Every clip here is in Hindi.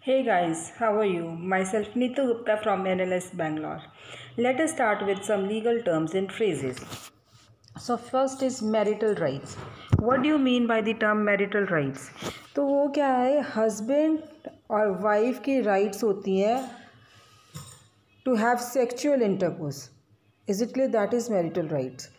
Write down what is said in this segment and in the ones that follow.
Hey guys, how are you? Myself Neetu Gupta from NLS Bangalore. Let us start with some legal terms and phrases. So first is marital rights. What do you mean by the term marital rights? तो वो क्या है, हस्बैंड और वाइफ की राइट्स होती हैं to have sexual intercourse. Is it clear? That is marital rights.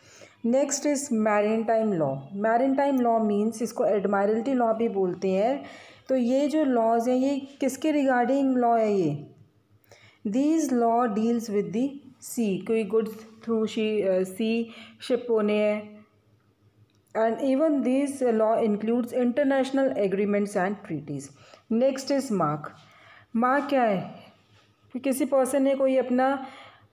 Next is maritime law. Maritime law means इसको एडमायरल्टी लॉ भी बोलते हैं. तो ये जो लॉज हैं ये किसके रिगार्डिंग लॉ है? ये these law deals with the sea. कोई गुड्स थ्रू सी शिप होने हैं. And even this law includes international agreements and treaties. Next is mark. Mark क्या है? किसी पर्सन ने कोई अपना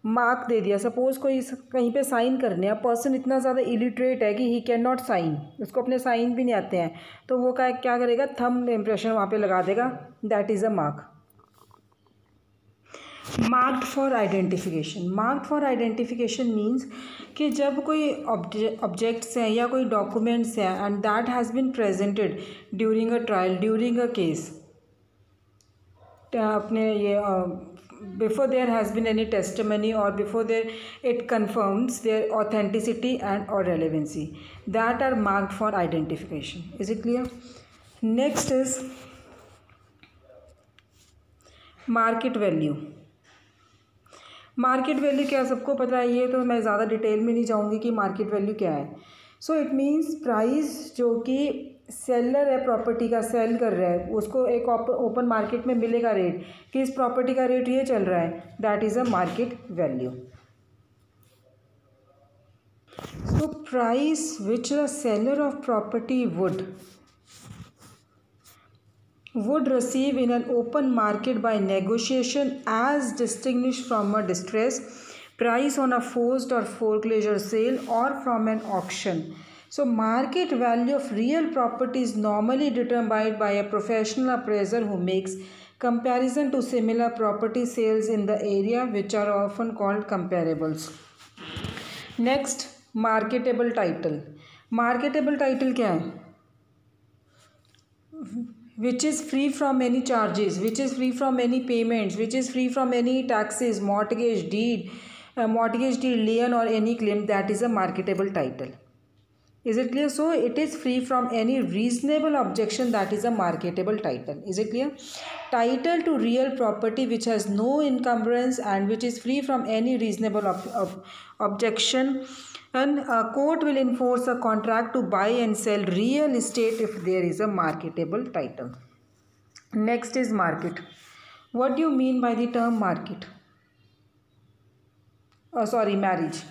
मार्क दे दिया. सपोज़ कोई कहीं पे साइन करने हैं, पर्सन इतना ज़्यादा इलिटरेट है कि ही कैन नॉट साइन, उसको अपने साइन भी नहीं आते हैं, तो वो क्या करेगा, थंब इम्प्रेशन वहाँ पे लगा देगा. That is a mark. Marked for identification. Marked for identification means कि जब कोई ऑब्जेक्ट्स हैं या कोई डॉक्यूमेंट्स हैं and that has been presented during a trial, during a case, अपने ये before there has been any testimony or before there it confirms their authenticity and or relevancy, that are marked for identification. Is it clear? Next is market value. Market value क्या सबको पता है, ये तो मैं ज़्यादा डिटेल में नहीं जाऊँगी कि मार्केट वैल्यू क्या है. सो इट मीन्स प्राइस जो कि सेलर है प्रॉपर्टी का, सेल कर रहा है, उसको एक ओपन मार्केट में मिलेगा रेट कि इस प्रॉपर्टी का रेट ये चल रहा है, that is a market value. So price which the seller of property would receive in an open market by negotiation as distinguished from a distress price on a forced or foreclosure sale or from an auction. So market value of real property is normally determined by a professional appraiser who makes comparison to similar property sales in the area, which are often called comparables. Next, marketable title. Marketable title क्या है? Which is free from any charges, which is free from any payments, which is free from any taxes, mortgage deed, lien or any claim, that is a marketable title. Is it clear? So it is free from any reasonable objection, that is a marketable title. Is it clear? Title to real property which has no encumbrance and which is free from any reasonable objection, and a court will enforce a contract to buy and sell real estate if there is a marketable title. Next is market. What do you mean by the term market? Marriage.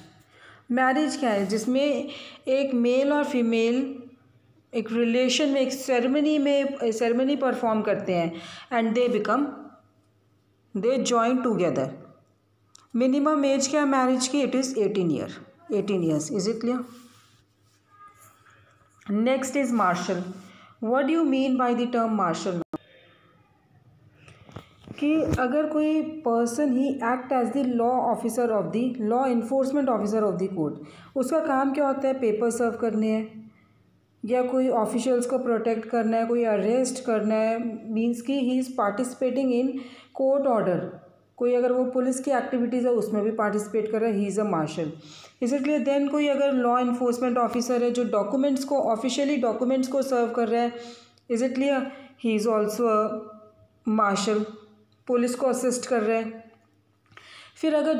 Marriage क्या है? जिसमें एक मेल और फीमेल एक रिलेशन में, एक सेरेमनी परफॉर्म करते हैं and they join together. Minimum age क्या है मैरिज की? It is 18 years. Is it clear? Next is marshal. What do you mean by the term marshal? कि अगर कोई person he act as the law officer of the law enforcement officer of the court, उसका काम क्या होता है? पेपर सर्व करने हैं या कोई ऑफिशियल्स को प्रोटेक्ट करना है, कोई अरेस्ट करना है. मीन्स कि he is participating in court order. कोई अगर वो पुलिस की एक्टिविटीज़ है उसमें भी पार्टिसिपेट कर रहा है, ही इज़ अ मार्शल. इसीलिए देन कोई अगर लॉ इन्फोर्समेंट ऑफिसर है जो डॉक्यूमेंट्स को ऑफिशियली डॉक्यूमेंट्स को सर्व कर रहा है, is it clear? He is also a marshal. Police को असिस्ट कर रहे हैं. फिर अगर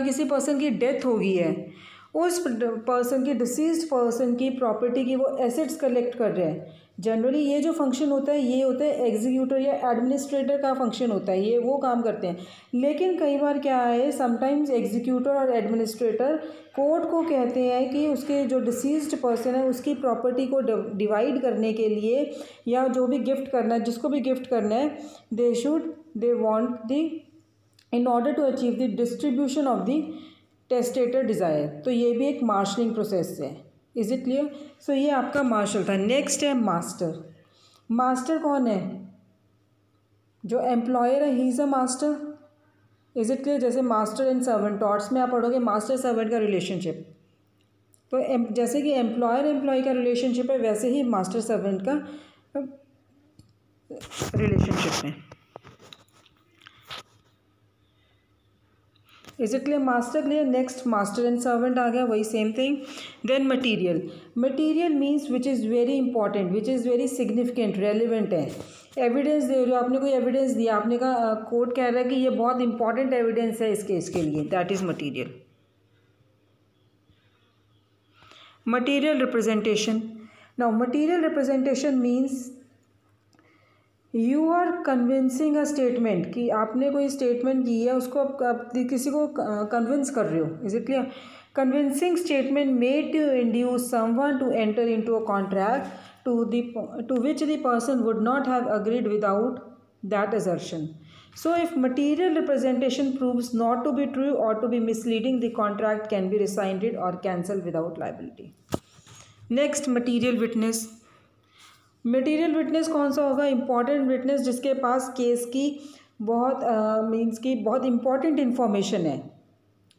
किसी पर्सन की डेथ हो गई है, उस पर्सन की डिसीज्ड पर्सन की प्रॉपर्टी की वो एसेट्स कलेक्ट कर रहे हैं. जनरली ये जो फंक्शन होता है ये होता है एग्जीक्यूटर या एडमिनिस्ट्रेटर का फंक्शन होता है, ये वो काम करते हैं. लेकिन कई बार क्या है, समटाइम्स एग्जीक्यूटर और एडमिनिस्ट्रेटर कोर्ट को कहते हैं कि उसके जो डिसीज्ड पर्सन है उसकी प्रॉपर्टी को डिवाइड करने के लिए या जो भी गिफ्ट करना है, जिसको भी गिफ्ट करना है, they want the in order to achieve the distribution of the testator desire. तो ये भी एक मार्शलिंग प्रोसेस है. Is it clear? सो ये आपका मार्शल था. नेक्स्ट है मास्टर. मास्टर कौन है? जो एम्प्लॉयर है, he is a master. Is it clear? जैसे मास्टर एंड सर्वेंट, टॉर्ट्स में आप पढ़ोगे मास्टर सर्वेंट का रिलेशनशिप. तो जैसे कि एम्प्लॉयर एम्प्लॉय का रिलेशनशिप है, वैसे ही मास्टर सर्वेंट का रिलेशनशिप है. Is it clear? Master clear? Next master and servant आ गया, वही same thing. Then material. Material means which is very important, which is very significant, relevant है. एविडेंस दे रहे हो, आपने कोई एविडेंस दिया, आपने कहा कोर्ट कह रहा है कि ये बहुत इंपॉर्टेंट एविडेंस है इस केस के लिए, that is material. Material representation. Now material representation means you are convincing a statement, कि आपने कोई स्टेटमेंट की है, उसको आप किसी को कन्विंस कर रहे हो. Is it clear? Convincing statement made to induce someone to enter into a contract to which the person would not have agreed without that assertion. So if material representation proves not to be true or to be misleading, the contract can be rescinded or cancelled without liability. Next, material witness. Material witness कौन सा होगा? इंपॉर्टेंट विटनेस जिसके पास केस की बहुत मीन्स की बहुत इंपॉर्टेंट इन्फॉर्मेशन है.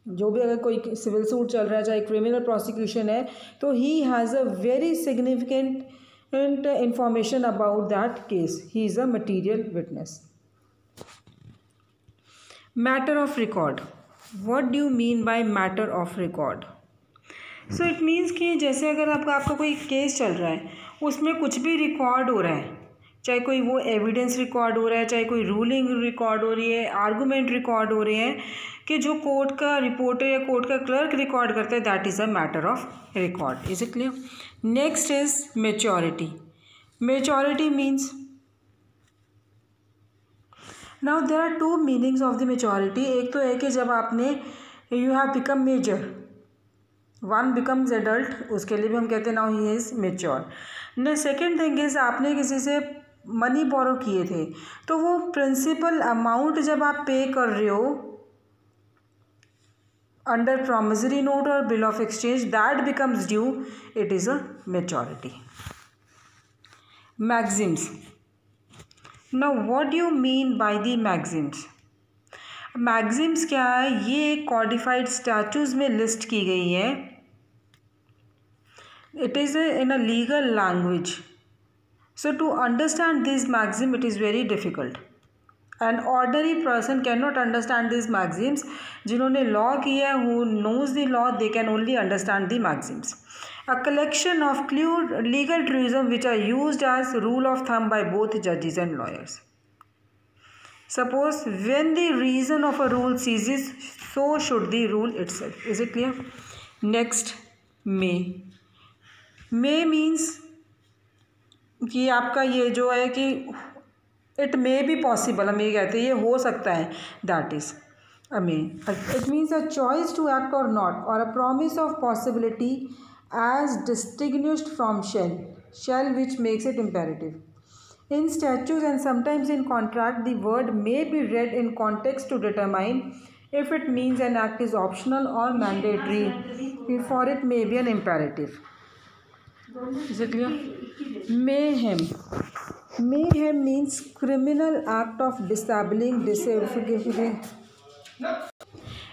जो भी अगर कोई सिविल सूट चल रहा है, चाहे क्रिमिनल प्रोसिक्यूशन है, तो he has a very significant information about that case. He is a material witness. Matter of record. What do you mean by matter of record? So it means कि जैसे अगर आपका कोई केस चल रहा है, उसमें कुछ भी रिकॉर्ड हो रहा है, चाहे कोई वो एविडेंस रिकॉर्ड हो रहा है, चाहे कोई रूलिंग रिकॉर्ड हो रही है, आर्गूमेंट रिकॉर्ड हो रहे हैं, कि जो कोर्ट का रिपोर्टर या कोर्ट का क्लर्क रिकॉर्ड करता है, that is a matter of record. Is it clear? Next is maturity. Maturity means, now there are two meanings of the maturity. एक तो है कि जब आपने you have become major, one becomes adult, उसके लिए भी हम कहते हैं नाउ ही इज़ मेच्योर. न सेकेंड थिंग इज़ आपने किसी से मनी बोरो किए थे, तो वो प्रिंसिपल अमाउंट जब आप पे कर रहे हो under promissory note or bill of exchange, that becomes due, it is a maturity. Maxims. Now what do you mean by the maxims? Maxims क्या है? ये codified statutes में list की गई है. It is in a legal language. So to understand this maxim, it is very difficult. An ordinary person cannot understand these maxims. जिन्होंने law किया है, who knows the law, they can only understand the maxims. A collection of legal truisms which are used as rule of thumb by both judges and lawyers. Suppose when the reason of a rule ceases, so should the rule itself. Is it clear? Next, may. May means कि आपका ये जो है कि इट मे बी पॉसिबल, हम ये कहते हैं ये हो सकता है, that is a may. It means a choice to act or not, और a promise of possibility as distinguished from shall which makes it imperative. In statutes and sometimes in contract the word may be read in context to determine if it means an act is optional or mandatory, for it may be an imperative. Is it clear? Mayhem. Mayhem means criminal act of disabling, disfiguring.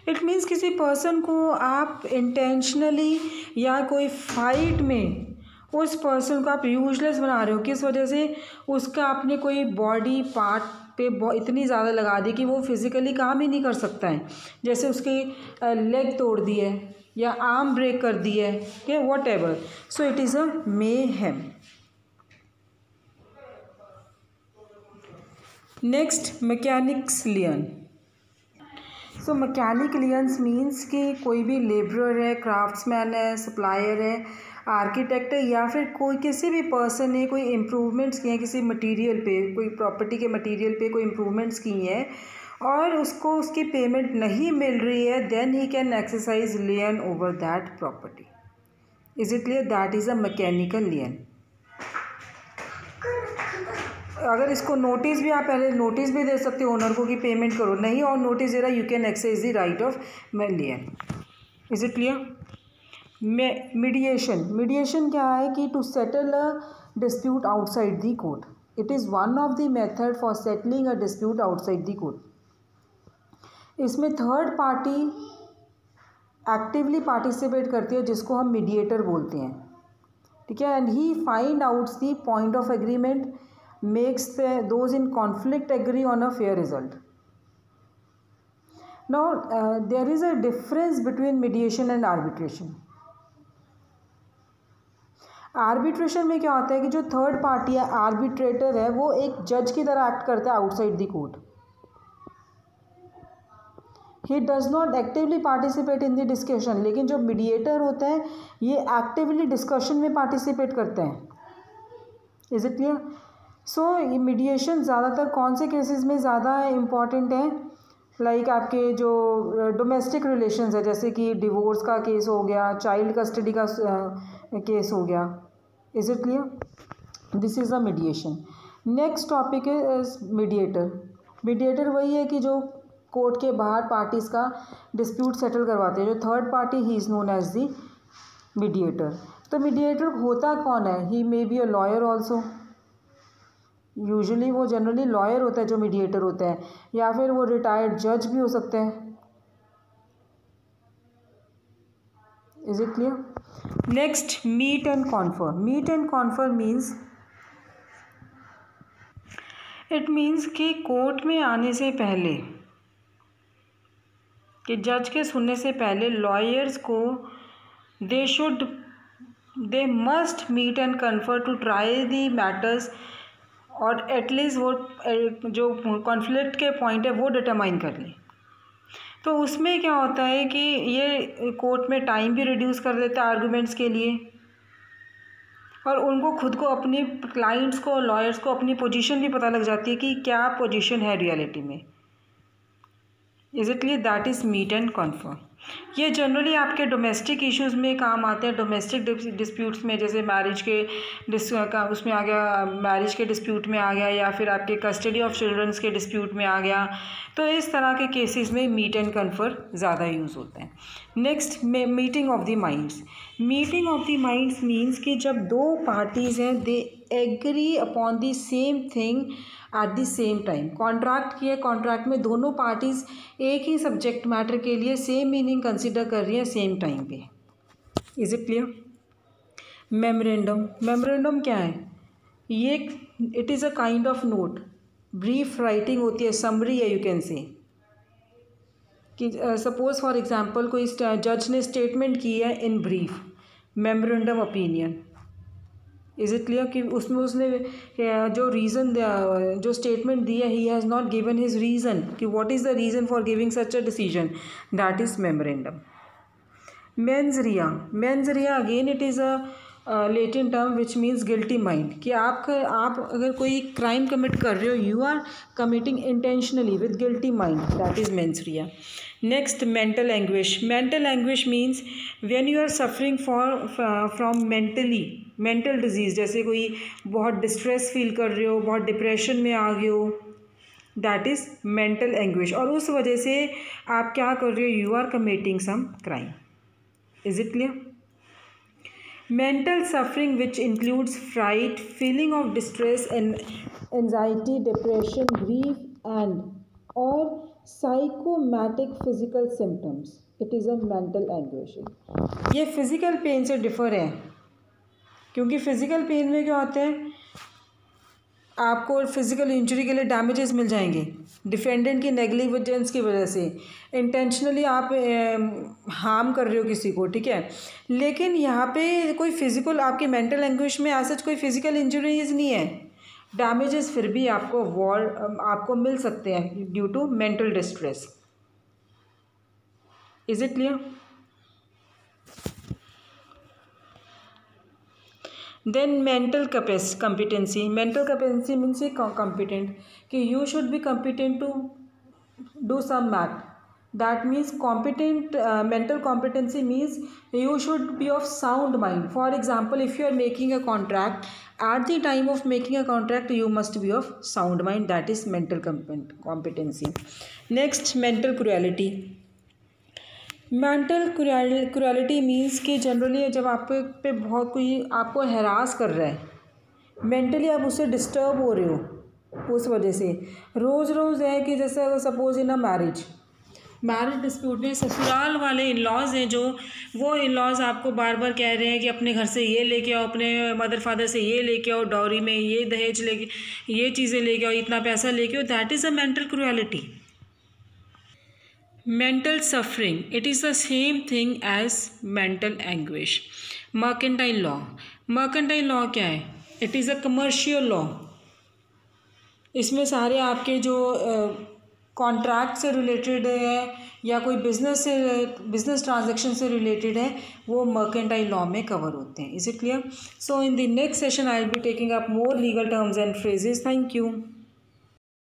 It means किसी पर्सन को आप इंटेंशनली या कोई फाइट में उस पर्सन को आप यूजलेस बना रहे हो, किस वजह से? उसका आपने कोई बॉडी पार्ट पे इतनी ज़्यादा लगा दी कि वो फिज़िकली काम ही नहीं कर सकता है. जैसे उसकी लेग तोड़ दी है या आर्म ब्रेक कर दी है, ठीक है, what. So it is a mayhem. Next, mechanics lien. So mechanic liens means कि कोई भी लेबरर है, क्राफ्ट्समैन है, सप्लायर है, आर्किटेक्ट है, या फिर कोई किसी भी पर्सन ने कोई इम्प्रूवमेंट्स किए हैं किसी मटेरियल पे, कोई प्रॉपर्टी के मटेरियल पे कोई इम्प्रूवमेंट्स किए हैं और उसको उसकी पेमेंट नहीं मिल रही है, then he can exercise lien over that property. Is it clear? That is a mechanical lien. अगर इसको नोटिस भी, आप पहले नोटिस भी दे सकते हो ओनर को कि पेमेंट करो, नहीं और नोटिस दे रहा, you can exercise the right of lien. Is it clear? Mediation. Mediation क्या है कि to settle a dispute outside the court. It is one of the method for settling a dispute outside the court. इसमें थर्ड पार्टी एक्टिवली पार्टिसिपेट करती है, जिसको हम मीडिएटर बोलते हैं, ठीक है. And he find outs the point of agreement, makes those in conflict agree on a fair result. Now there is a difference between mediation and arbitration. Arbitration में क्या होता है कि जो थर्ड पार्टी है, आर्बिट्रेटर है, वो एक जज की तरह एक्ट करता है outside the court. He does not actively participate in the discussion. लेकिन जो मीडिएटर होता है ये एक्टिवली डिस्कशन में पार्टिसिपेट करते हैं। Is it clear? सो ये मीडिएशन ज़्यादातर कौन से केसेस में ज़्यादा इम्पॉर्टेंट है? लाइक आपके जो डोमेस्टिक रिलेशंस है, जैसे कि डिवोर्स का केस हो गया, चाइल्ड कस्टडी का केस हो गया। Is it clear? This is a mediation. Next topic is mediator. Mediator वही है कि जो कोर्ट के बाहर पार्टीज़ का डिस्प्यूट सेटल करवाते हैं। जो third party, he is known as the mediator. तो मीडिएटर होता कौन है? He may be a lawyer also. Usually वो जनरली लॉयर होता है जो मीडिएटर होता है, या फिर वो रिटायर्ड जज भी हो सकते हैं। Is it clear? Next, meet and confer. Meet and confer means, it means कि कोर्ट में आने से पहले, कि जज के सुनने से पहले लॉयर्स को they must meet and confer to try the matters, और एटलीस्ट वो जो कॉन्फ्लिक्ट के पॉइंट है वो डिटरमाइन कर ले। तो उसमें क्या होता है कि ये कोर्ट में टाइम भी रिड्यूस कर देता है आर्गूमेंट्स के लिए, और उनको खुद को, अपने क्लाइंट्स को, लॉयर्स को अपनी पोजीशन भी पता लग जाती है कि क्या पोजीशन है रियलिटी में। Is it clear? That is meet and confer. ये जनरली आपके डोमेस्टिक इश्यूज़ में काम आते हैं, डोमेस्टिक डिस्प्यूट्स में, जैसे मैरिज के उसमें आ गया, मैरिज के डिस्प्यूट में आ गया, या फिर आपके कस्टडी ऑफ चिल्ड्रंस के डिस्प्यूट में आ गया। तो इस तरह के केसेस में मीट एंड कन्फर ज़्यादा यूज़ होते हैं। Next, meeting of the minds. Meeting of the minds means कि जब दो पार्टीज़ हैं, they agree upon the same thing at the same time. Contract किया, कॉन्ट्रैक्ट में दोनों पार्टीज़ एक ही सब्जेक्ट मैटर के लिए सेम मीनिंग कंसिडर कर रही है सेम टाइम पे। Is it clear? Memorandum. Memorandum क्या है? ये it is a kind of note, brief writing होती है, समरी है, यू कैन से। कि सपोज फॉर एग्जांपल कोई जज ने स्टेटमेंट की है in brief, memorandum opinion. Is it clear? कि उसमें उसने जो रीज़न, जो स्टेटमेंट दी है, he has not given his reason कि what is the reason for giving such a decision, that is memorandum. Mens rea. Mens rea again it is a Latin term which means guilty mind. कि आप अगर कोई क्राइम कमिट कर रहे हो, you are committing intentionally with guilty mind, that is mens rea. Next, mental anguish. Mental anguish means when you are suffering from mental disease, जैसे कोई बहुत डिस्ट्रेस फील कर रहे हो, बहुत डिप्रेशन में आ गए हो, दैट इज़ मेंटल एंग्विश, और उस वजह से आप क्या कर रहे हो, you are committing some crime. Is it clear? Mental suffering which includes fright, feeling of distress, anxiety, depression, grief and और psychosomatic physical symptoms, it is a mental anguish. ये फिजिकल पेन से डिफर है, क्योंकि फिजिकल पेन में क्या होता है, आपको फिजिकल इंजरी के लिए डैमेजेस मिल जाएंगे डिफेंडेंट की नेग्लिजेंस की वजह से, इंटेंशनली आप हार्म कर रहे हो किसी को, ठीक है। लेकिन यहाँ पे कोई फिजिकल, आपके मेंटल एंग्विश में ऐसा कोई फिजिकल इंजरीज नहीं है, डैमेजेस फिर भी आपको मिल सकते हैं due to mental distress. Is it clear? Then mental competency. Mental competency means competent, कि you should be competent to do some math, that means competent. Mental competency means you should be of sound mind. For example, if you are making a contract, at the time of making a contract you must be of sound mind, that is mental competency. Next, mental cruelty. Mental cruelty means कि जनरली जब आप पे बहुत कोई आपको हैरास कर रहा है, मेंटली आप उससे डिस्टर्ब हो रहे हो, उस वजह से रोज़ रोज़ है कि जैसे suppose in a marriage dispute में ससुराल वाले इन लॉज हैं, जो वो इन लॉज आपको बार बार कह रहे हैं कि अपने घर से ये लेके आओ, अपने मदर फादर से ये लेके आओ, डॉरी में ये दहेज लेके, ये चीज़ें लेके आओ, इतना पैसा लेके आओ, that is a mental cruelty. Mental suffering, it is the same thing as mental anguish. Mercantile law, mercantile law क्या है? It is a commercial law. इसमें सारे आपके जो कॉन्ट्रैक्ट से रिलेटेड है या कोई बिजनेस ट्रांजैक्शन से रिलेटेड है, वो मर्केंटाइल लॉ में कवर होते हैं. Is it clear? So in the next session I will be taking up more legal terms and phrases. Thank you.